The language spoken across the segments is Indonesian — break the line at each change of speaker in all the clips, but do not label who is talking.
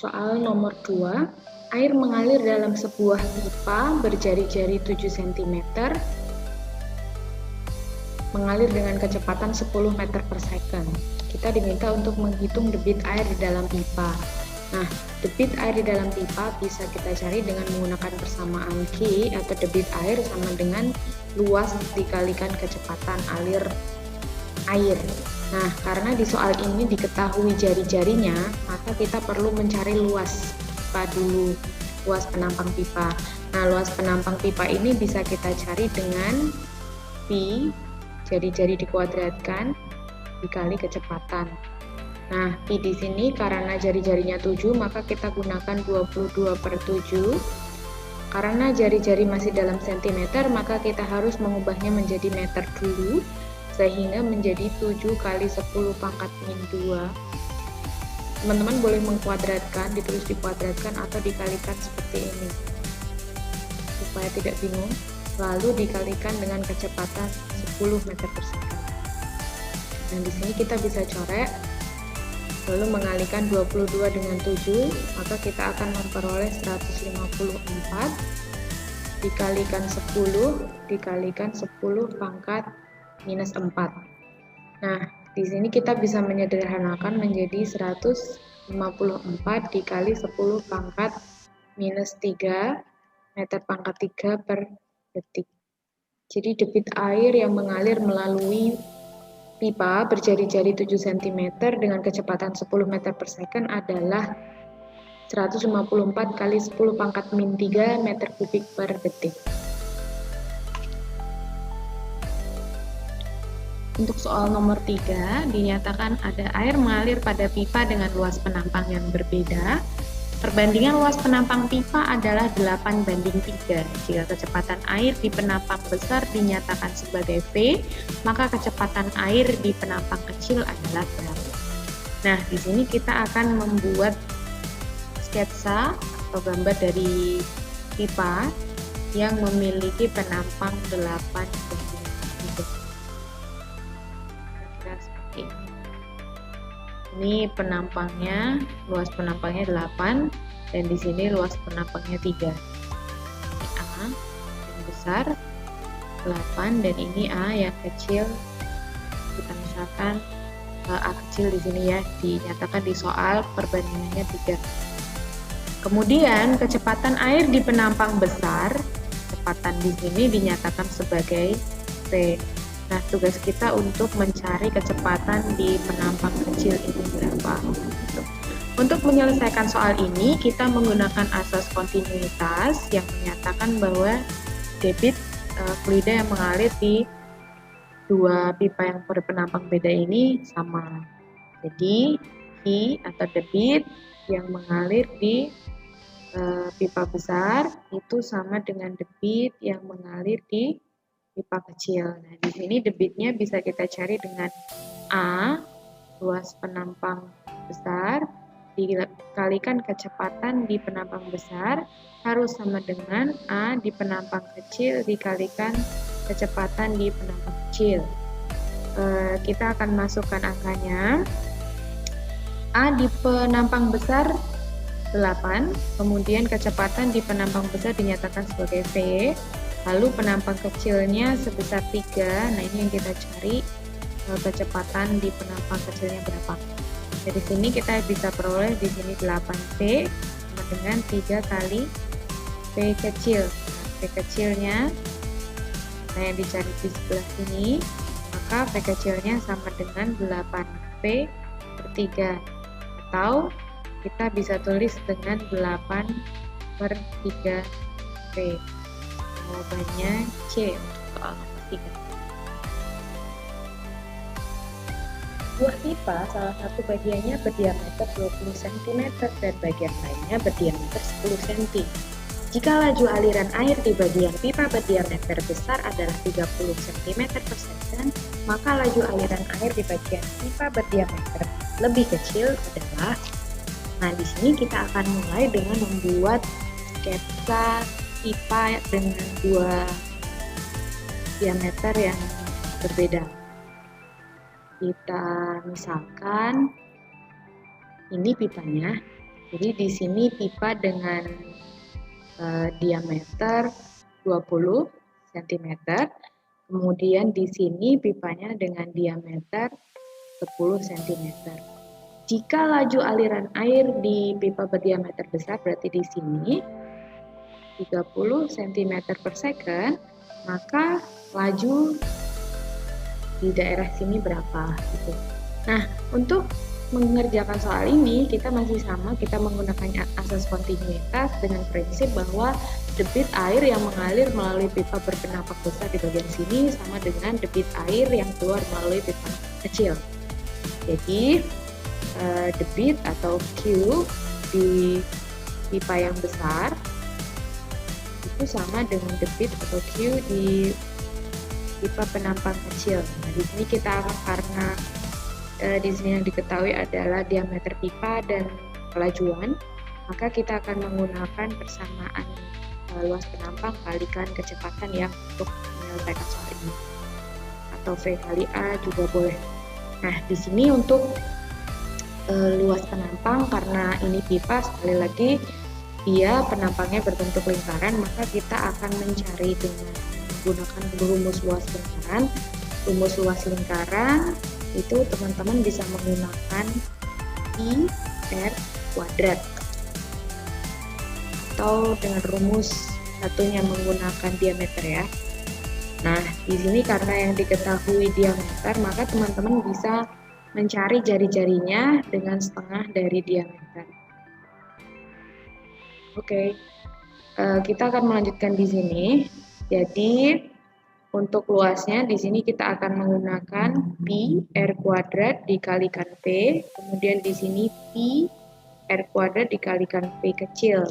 Soal nomor 2, air mengalir dalam sebuah pipa berjari-jari 7 cm, mengalir dengan kecepatan 10 meter per second. Kita diminta untuk menghitung debit air di dalam pipa. Nah, debit air di dalam pipa bisa kita cari dengan menggunakan persamaan G atau debit air sama dengan luas dikalikan kecepatan alir air. Nah, karena di soal ini diketahui jari-jarinya, maka kita perlu mencari luas pipa dulu, luas penampang pipa. Nah, luas penampang pipa ini bisa kita cari dengan pi, jari-jari dikuadratkan, dikali kecepatan. Nah, pi di sini karena jari-jarinya 7, maka kita gunakan 22/7. Karena jari-jari masih dalam sentimeter, maka kita harus mengubahnya menjadi meter dulu, sehingga menjadi 7 kali 10 pangkat min 2. Teman-teman boleh mengkuadratkan, ditulis dikuadratkan atau dikalikan seperti ini supaya tidak bingung, lalu dikalikan dengan kecepatan 10 meter per second. Nah, di sini kita bisa coret, lalu mengalikan 22 dengan 7, maka kita akan memperoleh 154 dikalikan 10 dikalikan 10 pangkat minus 4. Nah, di sini kita bisa menyederhanakan menjadi 154 dikali 10 pangkat minus 3 meter pangkat 3 per detik. Jadi debit air yang mengalir melalui pipa berjari-jari 7 cm dengan kecepatan 10 meter per second adalah 154 kali 10 pangkat min 3 meter kubik per detik. Untuk soal nomor 3, dinyatakan ada air mengalir pada pipa dengan luas penampang yang berbeda. Perbandingan luas penampang pipa adalah 8:3. Jika kecepatan air di penampang besar dinyatakan sebagai V, maka kecepatan air di penampang kecil adalah berapa? Nah, di sini kita akan membuat sketsa atau gambar dari pipa yang memiliki penampang 8:3. Ini penampangnya, luas penampangnya 8, dan di sini luas penampangnya 3. Ini A yang besar 8, dan ini A yang kecil. Kita misalkan A kecil di sini ya, dinyatakan di soal perbandingannya 3. Kemudian kecepatan air di penampang besar, kecepatan di sini dinyatakan sebagai V. Nah, tugas kita untuk mencari kecepatan di penampang kecil ini berapa. Untuk menyelesaikan soal ini, kita menggunakan asas kontinuitas yang menyatakan bahwa debit fluida yang mengalir di dua pipa yang berpenampang beda ini sama. Jadi, I atau debit yang mengalir di pipa besar itu sama dengan debit yang mengalir di pipa kecil. Nah, di sini debitnya bisa kita cari dengan A, luas penampang besar, dikalikan kecepatan di penampang besar, harus sama dengan A di penampang kecil dikalikan kecepatan di penampang kecil. Kita akan masukkan angkanya. A di penampang besar 8, kemudian kecepatan di penampang besar dinyatakan sebagai V, lalu penampang kecilnya sebesar 3. Nah, ini yang kita cari, kecepatan di penampang kecilnya berapa. Dari sini kita bisa peroleh di sini 8V sama dengan 3 kali V kecil. Nah, V kecilnya, nah yang dicari di sebelah sini, maka V kecilnya sama dengan 8V per 3. Atau kita bisa tulis dengan 8 per 3V. Jawabannya C untuk soal nomor 3. Buah pipa salah satu bagiannya berdiameter 20 cm dan bagian lainnya berdiameter 10 cm. Jika laju aliran air di bagian pipa berdiameter besar adalah 30 cm per second, maka laju aliran air di bagian pipa berdiameter lebih kecil adalah. Nah, di sini kita akan mulai dengan membuat sketsa pipa dengan dua diameter yang berbeda. Kita misalkan ini pipanya, Jadi di sini pipa dengan diameter 20 cm. Kemudian di sini pipanya dengan diameter 10 cm. Jika laju aliran air di pipa berdiameter besar, berarti di sini 30 cm per second, maka laju di daerah sini berapa gitu. Nah, untuk mengerjakan soal ini kita masih sama, kita menggunakan asas kontinuitas dengan prinsip bahwa debit air yang mengalir melalui pipa berpenapak besar di bagian sini sama dengan debit air yang keluar melalui pipa kecil. Jadi debit atau Q di pipa yang besar itu sama dengan debit atau Q di pipa penampang kecil. Nah, di sini kita akan karena di sini yang diketahui adalah diameter pipa dan kelajuan, maka kita akan menggunakan persamaan luas penampang kalikan kecepatan yang untuk menyelesaikan soal ini, atau V kali A juga boleh. Nah, di sini untuk luas penampang, karena ini pipa, sekali lagi dia penampangnya berbentuk lingkaran, maka kita akan mencari dengan menggunakan rumus luas lingkaran. Rumus luas lingkaran itu teman-teman bisa menggunakan I R kuadrat, atau dengan rumus satunya menggunakan diameter ya. Nah, di sini karena yang diketahui diameter, maka teman-teman bisa mencari jari-jarinya dengan setengah dari diameter. Oke, kita akan melanjutkan di sini. Jadi untuk luasnya di sini kita akan menggunakan pi r kuadrat dikalikan p, kemudian di sini pi r kuadrat dikalikan p kecil.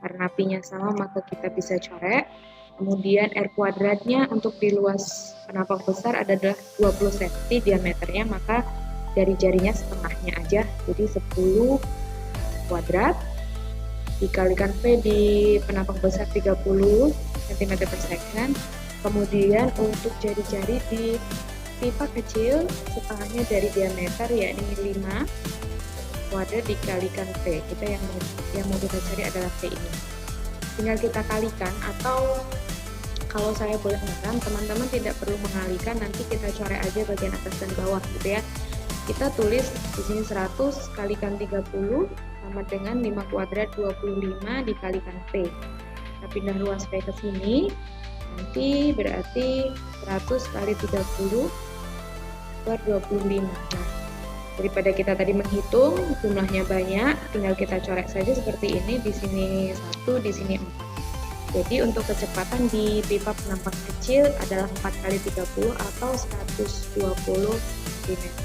Karena pi-nya sama maka kita bisa coret. Kemudian r kuadratnya untuk di luas penampang besar adalah 20 cm diameternya, maka dari jarinya setengahnya aja, jadi 10 kuadrat dikalikan p di penampang besar 30 cm per second. Kemudian untuk jari-jari di pipa kecil setengahnya dari diameter, yakni 5 kuadrat dikalikan P. Kita yang mau kita cari adalah P ini. Tinggal kita kalikan, atau kalau saya boleh ngeram, teman-teman tidak perlu mengalikan, nanti kita coret aja bagian atas dan bawah gitu ya. Kita tulis di sini 100 kalikan 30 sama dengan 5 kuadrat 25 dikalikan P. Kita pindah luas P ke sini. Nanti berarti 100 kali 30 per 25. Nah, daripada kita tadi menghitung jumlahnya banyak, tinggal kita coret saja seperti ini. Di sini 1, di sini 4. Jadi untuk kecepatan di pipa penampang kecil adalah 4 kali 30 atau 120 cm.